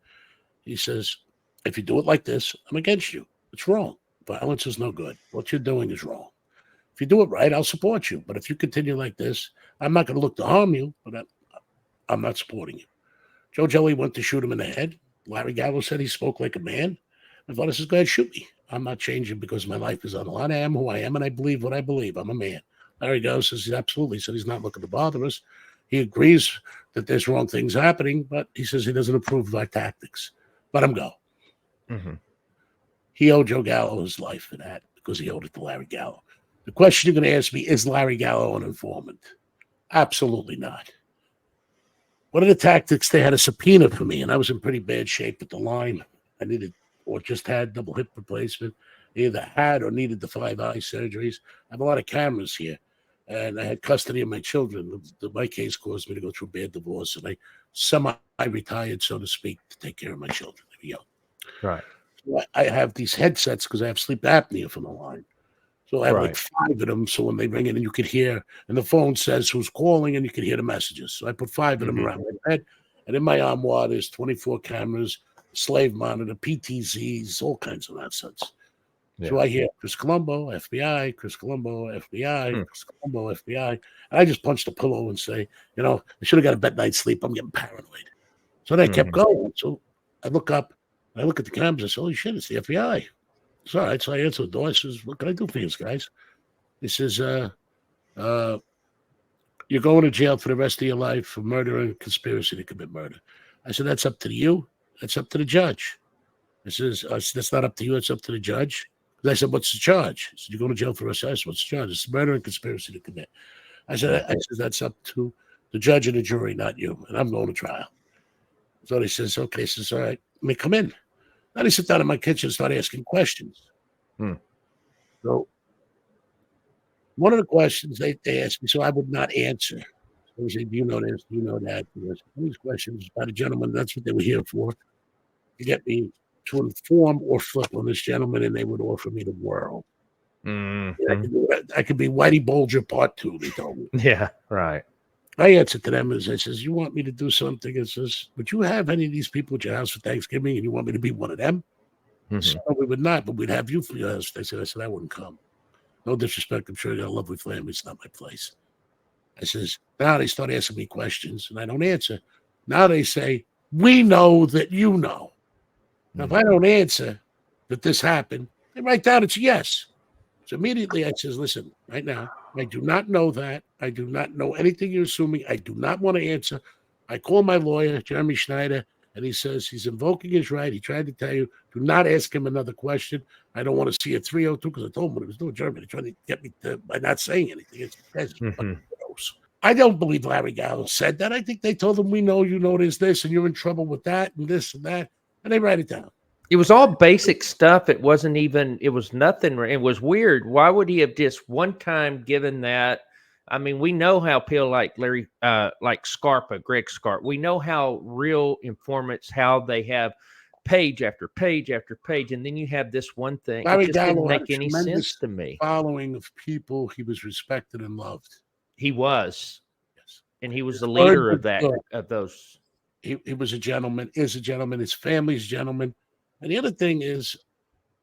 He says, if you do it like this, I'm against you. It's wrong. Violence is no good. What you're doing is wrong. If you do it right, I'll support you. But if you continue like this, I'm not going to look to harm you, but I'm not supporting you. Joe Jelly went to shoot him in the head. Larry Gallo said he spoke like a man. My father says, go ahead, shoot me. I'm not changing because my life is on the line. I am who I am, and I believe what I believe. I'm a man. Larry Gallo says he absolutely said he's not looking to bother us. He agrees that there's wrong things happening, but he says he doesn't approve of our tactics. Let him go. He owed Joe Gallo his life for that because he owed it to Larry Gallo. The question you're going to ask me, is Larry Gallo an informant? Absolutely not. What are the tactics? They had a subpoena for me, and I was in pretty bad shape at the line. I needed or just had double hip replacement. I either had or needed the 5 eye surgeries. I have a lot of cameras here, and I had custody of my children. My case caused me to go through a bad divorce, and I semi-retired, so to speak, to take care of my children. They were young. Right. So I have these headsets because I have sleep apnea from the line. So I have like 5 of them. So when they ring in and you could hear, and the phone says who's calling and you can hear the messages. So I put 5 of them around my bed. And in my armoire, there's 24 cameras, slave monitor, PTZs, all kinds of nonsense. Yeah. So I hear Chris Colombo, FBI, Chris Colombo, FBI, Chris Colombo, FBI. And I just punch the pillow and say, I should have got a better night's sleep. I'm getting paranoid. So then I kept going. So I look up, and I look at the cameras. I say, holy shit, it's the FBI. It's all right. So I answer the door. I says, what can I do for you guys? He says, you're going to jail for the rest of your life for murder and conspiracy to commit murder. I said, that's up to you. That's up to the judge. I says, that's not up to you. It's up to the judge. I said, what's the charge? He said, you're going to jail for the rest of your life. What's the charge? It's murder and conspiracy to commit. I said, that's up to the judge and the jury, not you. And I'm going to trial. So he says, okay. He says, all right, let me come in. Then he sat down in my kitchen and started asking questions. So one of the questions they asked me, so I would not answer. So they said, do you know this? Do you know that? These questions by the gentleman, that's what they were here for, to get me to inform or flip on this gentleman, and they would offer me the world. I could be Whitey Bulger Part 2, they told me. Yeah, right. I answered to them as I says, you want me to do something? It says, would you have any of these people at your house for Thanksgiving and you want me to be one of them? So we would not, but we'd have you for your house. I said, I wouldn't come. No disrespect. I'm sure you got a lovely family. It's not my place. I says, now they start asking me questions and I don't answer. Now they say, we know that you know. Now, if I don't answer that this happened, they write down it's a yes. So immediately I says, listen, right now, I do not know that. I do not know anything you're assuming. I do not want to answer. I call my lawyer, Jeremy Schneider, and he says he's invoking his right. He tried to tell you, do not ask him another question. I don't want to see a 302 because I told him what he was doing. Jeremy, trying to get me by not saying anything. It's gross. I don't believe Larry Gallo said that. I think they told him, we know you know there's this and you're in trouble with that and this and that. And they write it down. It was all basic stuff. It wasn't even, it was nothing. It was weird. Why would he have just one time given that? I mean, we know how people like like Scarpa, Greg Scarpa, we know how real informants, how they have page after page after page. And then you have this one thing. Larry it just Gallo didn't make any sense to me. Following of people, he was respected and loved. He was. Yes. And he was the leader of that, of those. He was a gentleman, is a gentleman, his family's a gentleman. And the other thing is,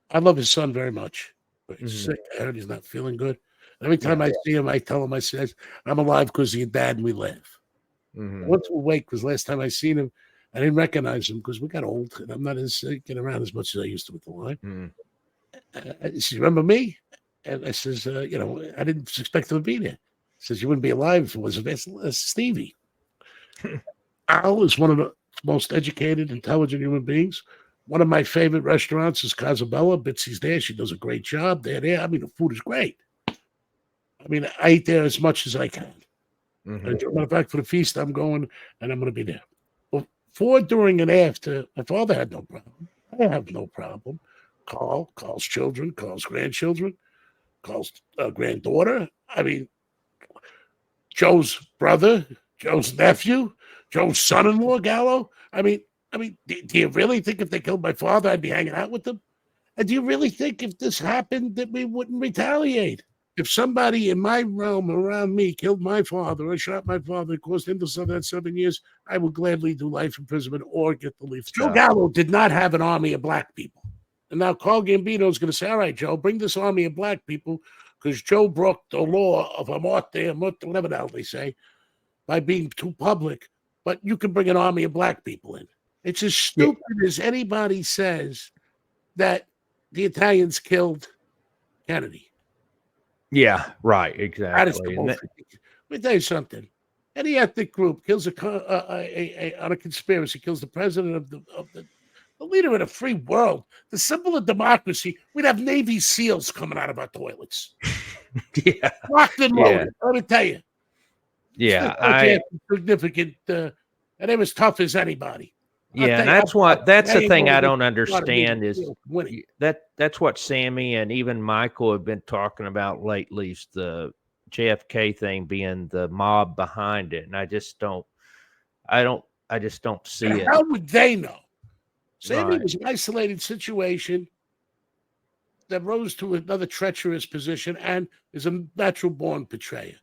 I love his son very much. But he's sick. I heard he's not feeling good. Every time I see him, I tell him, I says, I'm alive because of your dad, and we laugh. Once we wake, because last time I seen him, I didn't recognize him because we got old, and I'm not getting around as much as I used to with the line. He says, remember me? And I says, I didn't expect him to be there. He says, you wouldn't be alive if it wasn't Stevie. Al is one of the most educated, intelligent human beings. One of my favorite restaurants is Casabella. Bitsy's there. She does a great job. They're there. I mean, the food is great. I mean, I eat there as much as I can. Mm-hmm. As a matter of fact, for the feast, I'm going and I'm going to be there. Before, during, and after, my father had no problem. I have no problem. Carl's children, Carl's grandchildren, Carl's granddaughter. I mean, Joe's brother, Joe's nephew, Joe's son-in-law, Gallo. I mean, do you really think if they killed my father, I'd be hanging out with them? And do you really think if this happened that we wouldn't retaliate? If somebody in my realm around me killed my father or shot my father and caused him to serve that 7 years, I would gladly do life imprisonment or get the leave. Joe Gallo did not have an army of black people. And now Carlo Gambino is going to say, all right, Joe, bring this army of black people because Joe broke the law of amorte, whatever the hell they say, by being too public. But you can bring an army of black people in. It's as stupid as anybody says that the Italians killed Kennedy. Yeah, right, exactly. That is the most ridiculous. Let me tell you something. Any ethnic group kills on a conspiracy, kills the president of the leader of the free world, the symbol of democracy. We'd have Navy SEALs coming out of our toilets. Yeah, locked and loaded. Let me tell you. Yeah, significant, and they was tough as anybody. Yeah, and that's the thing I don't understand is that's what Sammy and even Michael have been talking about lately, is the JFK thing being the mob behind it. And I just don't see it. How would they know? Sammy was an isolated situation that rose to another treacherous position and is a natural born betrayer.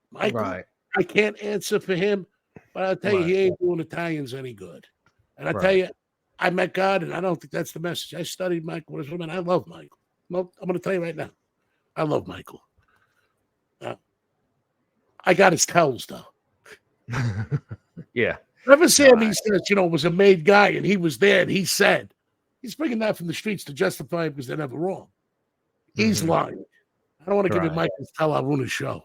Michael, I can't answer for him, but I'll tell you, he ain't doing Italians any good. And I tell you, I met God, and I don't think that's the message. I studied Michael. And I love Michael. Well, I'm going to tell you right now, I love Michael. I got his tells, though. Yeah. Remember Sammy says, was a made guy, and he was there, and he said, he's bringing that from the streets to justify him because they're never wrong. He's lying. I don't want to give him Michael's tell. I'll ruin his show.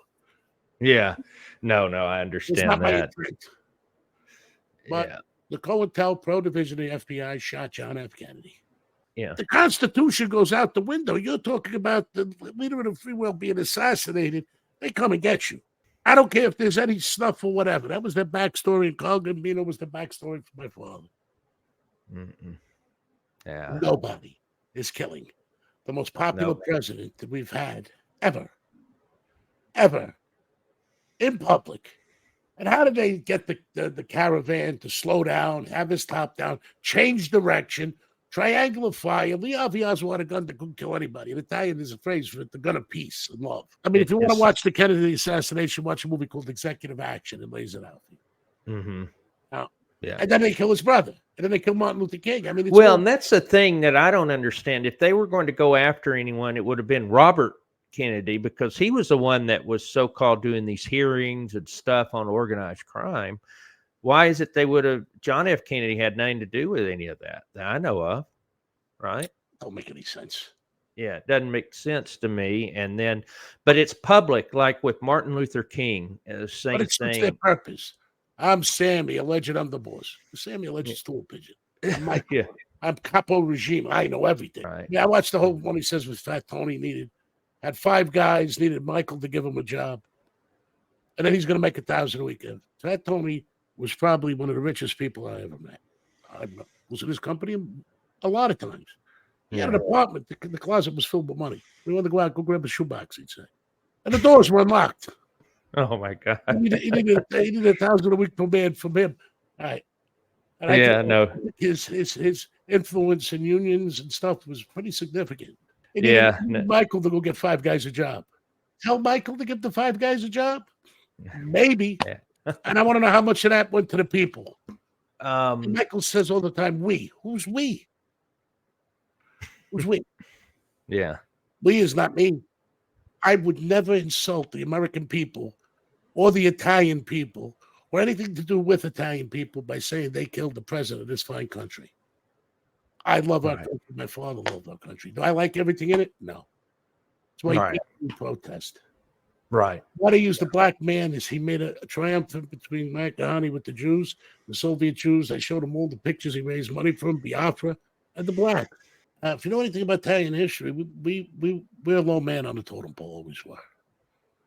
Yeah. No, I understand it's not that. My intent. But the COINTELPRO division of the FBI shot John F. Kennedy. Yeah. The Constitution goes out the window. You're talking about the leader of the free world being assassinated. They come and get you. I don't care if there's any snuff or whatever. That was their backstory, and Carlo Gambino was the backstory for my father. Yeah. Nobody is killing the most popular president that we've had ever in public. And how did they get the caravan to slow down, have his top down, change direction, triangular fire? Lee Harvey Oswald had a gun that couldn't kill anybody. In Italian, there's a phrase for it, the gun of peace and love. I mean, if you want to watch the Kennedy assassination, watch a movie called Executive Action. It lays it out. And then they kill his brother. And then they kill Martin Luther King. I mean, and that's the thing that I don't understand. If they were going to go after anyone, it would have been Robert Kennedy, because he was the one that was so-called doing these hearings and stuff on organized crime. Why is it John F. Kennedy had nothing to do with any of that I know of, right? Don't make any sense. Yeah, it doesn't make sense to me. And then, but it's public, like with Martin Luther King, same but it's thing. Their purpose. I'm Sammy, alleged underboss. Sammy, alleged stool pigeon. I'm Michael. I'm capo regime. I know everything. Yeah, I watched the whole one. He says with Fat Tony had 5 guys, needed Michael to give him a job. And then he's going to make $1,000 a week. Fat Tony was probably one of the richest people I ever met. I was in his company a lot of times. He had an apartment. The closet was filled with money. We wanted to go out, go grab a shoebox, he'd say. And the doors were unlocked. Oh, my God. He needed $1,000 a week from him. All right. And his influence in unions and stuff was pretty significant. He needed Michael to go get 5 guys a job. Tell Michael to get the 5 guys a job? Maybe. And I want to know how much of that went to the people. Michael says all the time, we. Who's we? Who's we? Yeah. We is not me. I would never insult the American people or the Italian people or anything to do with Italian people by saying they killed the president of this fine country. I love our country. My father loved our country. Do I like everything in it? No. That's why you protest. Right. Why they used the black man is he made a triumphant between Makahani with the Jews, the Soviet Jews. I showed him all the pictures he raised money from, Biafra, and the black. If you know anything about Italian history, we're a low man on the totem pole, always were.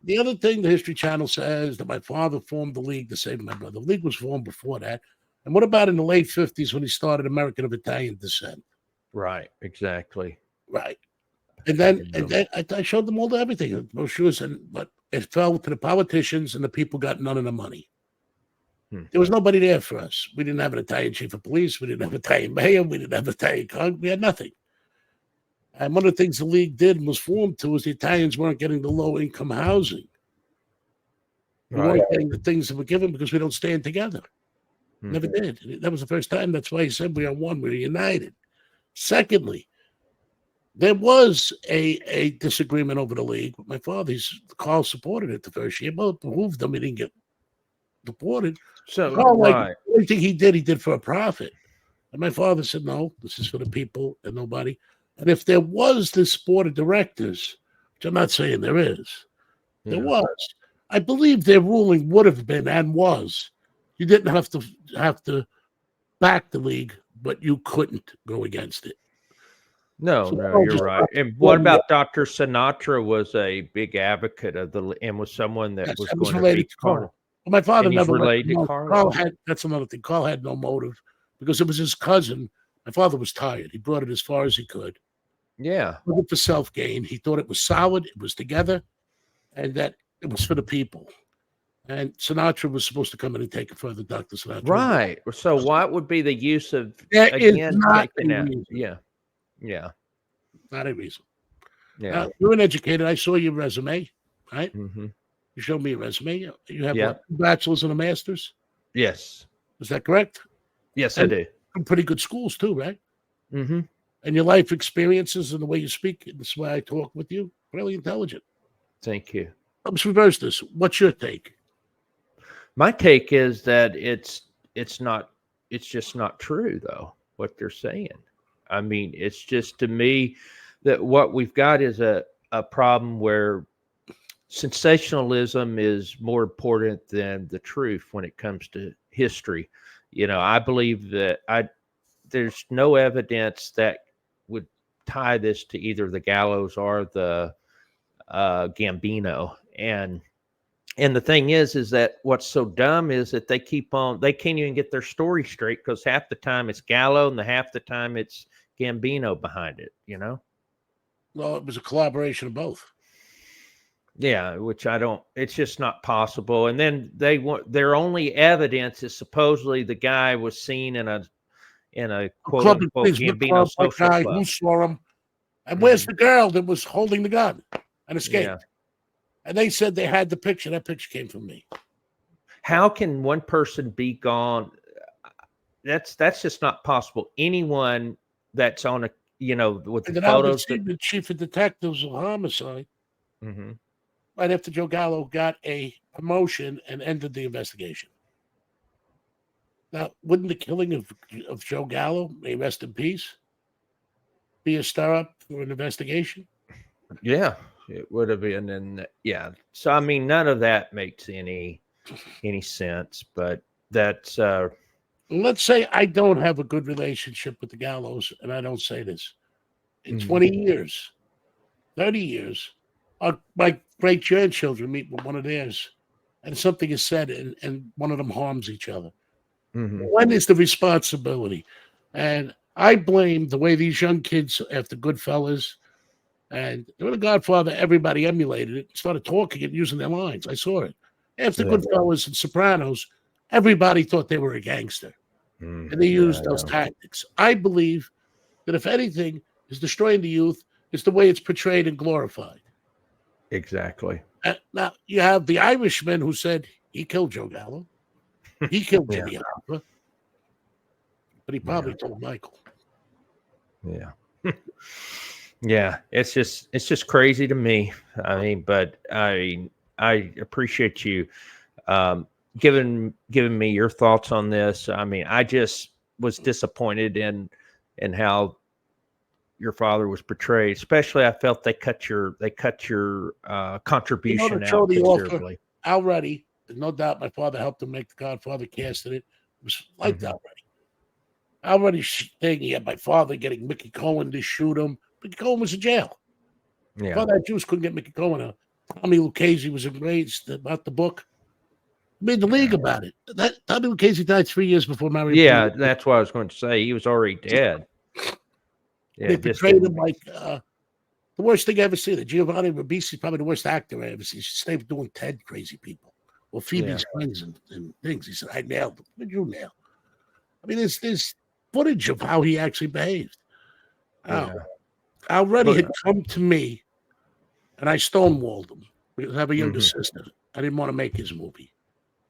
The other thing the History Channel says that my father formed the League to save my brother. The League was formed before that. And what about in the late 50s when he started American of Italian descent? Right. Exactly. Right. And then I showed them all the everything, brochures, but it fell to the politicians and the people got none of the money. There was nobody there for us. We didn't have an Italian chief of police. We didn't have an Italian mayor. We didn't have an Italian Congress. We had nothing. And one of the things the League did and was formed to was the Italians weren't getting the low-income housing. We weren't getting the things that were given because we don't stand together. Never did. That was the first time. That's why he said we are one. We're united. Secondly, there was a disagreement over the League. My father, Carl supported it the first year, but it behooved him. He didn't get deported. So, Carl, like, everything he did for a profit. And my father said, no, this is for the people and nobody. And if there was this board of directors, which I'm not saying there is, there was, I believe their ruling would have been and was, you didn't have to back the League, but you couldn't go against it. No, you're right. And what about Dr. Sinatra was a big advocate of and was someone that was going to be Carl. Well, my father never related to Carl. That's another thing. Carl had no motive because it was his cousin. My father was tired. He brought it as far as he could. Yeah. Looking for self-gain. He thought it was solid, it was together, and that it was for the people. And Sinatra was supposed to come in and take it further, Dr. Sinatra. Right. So what would be the use of, there again, is not taking a that? reason. Yeah. Not a reason. Yeah. You're an educator. I saw your resume, right? Mm-hmm. You showed me a resume. You have what, 2 bachelors and a master's? Yes. Is that correct? Yes, I do. From pretty good schools too, right? Mm-hmm. And your life experiences and the way you speak, this is why I talk with you, really intelligent. Thank you. Let's reverse this. What's your take? My take is that it's just not true, though, what they're saying. I mean, it's just, to me, that what we've got is a problem where sensationalism is more important than the truth when it comes to history. I believe that there's no evidence that would tie this to either the Gallows or the Gambino. And the thing is that what's so dumb is that they can't even get their story straight, because half the time it's Gallo and half the time it's Gambino behind it, Well, it was a collaboration of both. Yeah, which it's just not possible. And then their only evidence is supposedly the guy was seen in a quote unquote Gambino social club. Who saw him? And where's the girl that was holding the gun and escaped? Yeah. And they said they had the picture. That picture came from me. How can one person be gone? That's just not possible. Anyone that's on with the photos. The chief of detectives of homicide, right after Joe Gallo got a promotion and ended the investigation. Now, wouldn't the killing of Joe Gallo, may rest in peace, be a stir-up for an investigation? Yeah, it would have been. And so I mean, none of that makes any sense. But that's let's say I don't have a good relationship with the Gallos, and I don't say this. In 20 years, 30 years, my great grandchildren meet with one of theirs, and something is said, and one of them harms each other. When is the responsibility? And I blame the way these young kids, after Goodfellas and The Godfather, everybody emulated it, started talking and using their lines. I saw it. After Goodfellas and Sopranos, everybody thought they were a gangster. And they used those tactics. I believe that if anything is destroying the youth, it's the way it's portrayed and glorified. Exactly. Now, you have the Irishman who said he killed Joe Gallo. He killed Jimmy Hoffa. But he probably told Michael. Yeah. Yeah. It's just crazy to me. I mean, but I appreciate you giving me your thoughts on this. I mean, I just was disappointed in how father was portrayed. Especially, I felt they cut your contribution to show out the offer, considerably. already, no doubt, my father helped him make The Godfather, casted it. It was like that already. Thing, he had my father getting Mickey Cohen to shoot him. Mickey Cohen was in jail. Yeah. Father Jews couldn't get Mickey Cohen out. Tommy Lucchese was enraged about the book. Made the league about it. That Tommy Lucchese died 3 years before Mario. Yeah, that's what I was going to say. He was already dead. Yeah, they portrayed him like the worst thing I ever seen. Giovanni Ribisi is probably the worst actor I ever seen. He stayed doing Ted crazy people or Phoebe's friends and things. He said, I nailed him. What did you nail? I mean, there's footage of how he actually behaved. Already had come to me, and I stonewalled him because I have a younger sister. I didn't want to make his movie.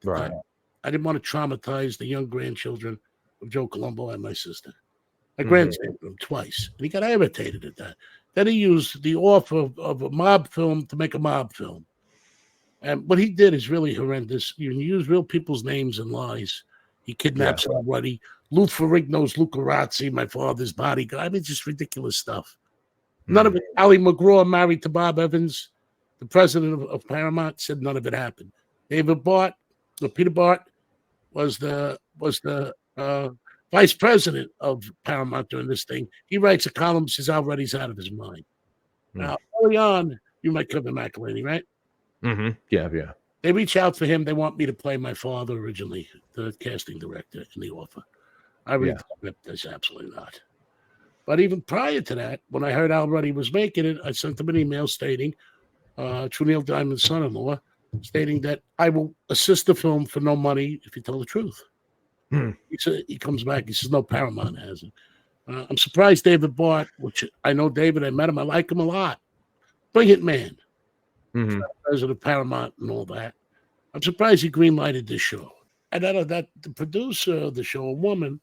Right. I didn't want to traumatize the young grandchildren of Joe Colombo and my sister. My grandson him twice, and he got irritated at that. Then he used the offer of a mob film to make a mob film. And what he did is really horrendous. You use real people's names and lies. He kidnaps somebody. Lou Ferrigno's Lucarazzi, my father's bodyguard. I mean, just ridiculous stuff. None of it. Ali McGraw married to Bob Evans, the president of Paramount, said none of it happened. Peter Bart was the vice president of Paramount during this thing. He writes a column, says Already's out of his mind. Now, early on, you might cover McElhaney, right? Yeah. They reach out for him. They want me to play my father originally, the casting director in the offer. I read the script. There's absolutely not. But even prior to that, when I heard Already was making it, I sent him an email stating, True Neil Diamond's son-in-law, stating that I will assist the film for no money if you tell the truth. He comes back. He says, no, Paramount has it. I'm surprised David Bart, which I know David, I met him. I like him a lot. Brilliant man. President of Paramount and all that. I'm surprised he greenlighted this show. And out of that, the producer of the show, a woman,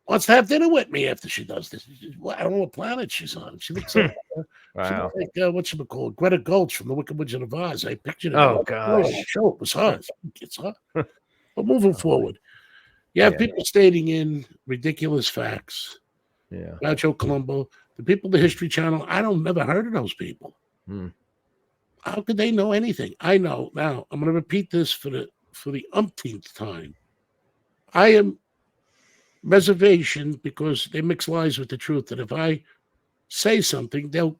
wants to have dinner with me after she does this. I don't know what planet she's on. She looks like, what's she called? Greta Gulch from The Wicked Witch of Oz. I pictured it. Oh, gosh. Show it was her. It's her. But moving forward, you have people stating in ridiculous facts about Joe Colombo. The people of the History Channel, I never heard of those people. How could they know anything? I know. Now, I'm going to repeat this for the umpteenth time. I am reservation because they mix lies with the truth. That if I say something, they'll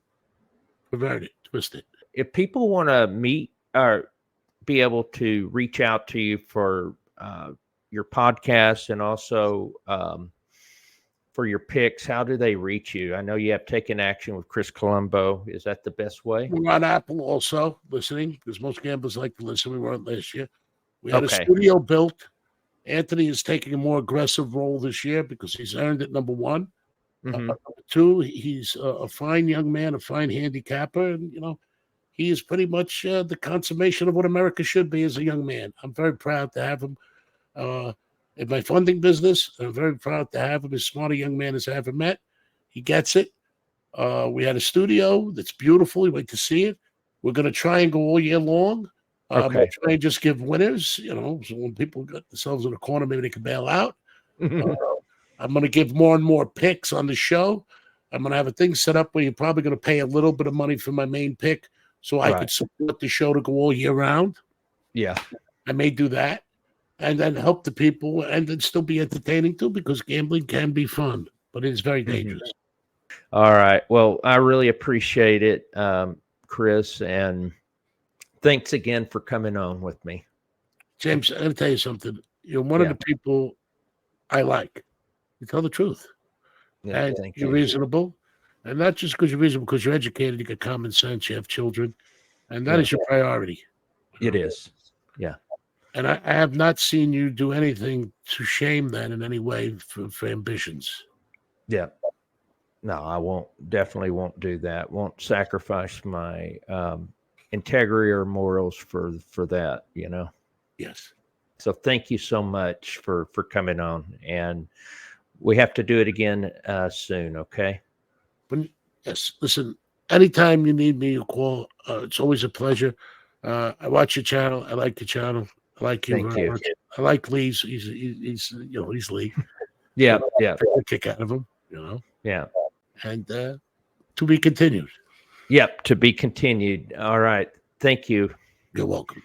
pervert it, twist it. If people want to meet or be able to reach out to you for your podcast and also for your picks, how do they reach you? I know you have Taken Action with Chris Colombo. Is that the best way? We're on Apple also listening because most gamblers like to listen. We weren't last year. We had a studio built. Anthony is taking a more aggressive role this year because he's earned it, number one. Number two, he's a fine young man, a fine handicapper. And, he is pretty much the consummation of what America should be as a young man. I'm very proud to have him in my funding business. I'm very proud to have him as smart a young man as I ever met. He gets it. We had a studio that's beautiful. You wait to see it. We're going to try and go all year long. Try and just give winners, so when people got themselves in a corner, maybe they can bail out. I'm going to give more and more picks on the show. I'm going to have a thing set up where you're probably going to pay a little bit of money for my main pick so I could support the show to go all year round. Yeah. I may do that and then help the people and then still be entertaining too, because gambling can be fun, but it is very dangerous. All right. Well, I really appreciate it, Chris, and thanks again for coming on with me. James, I'm going to tell you something. You're one of the people I like. You tell the truth. Yeah, and you're reasonable. And not just because you're reasonable, because you're educated, you got common sense, you have children. And that is your priority. It is. Yeah. And I have not seen you do anything to shame that in any way for ambitions. Yeah. No, I won't. Definitely won't do that. Won't sacrifice my integrity or morals for that, Yes. So thank you so much for coming on, and we have to do it again soon. Okay. Yes. Listen, anytime you need me, you call. It's always a pleasure. I watch your channel. I like your channel. I like you very much. I like Lee's. He's Lee. Yeah. I kick out of him. Yeah. And to be continued. Yep, to be continued. All right. Thank you. You're welcome.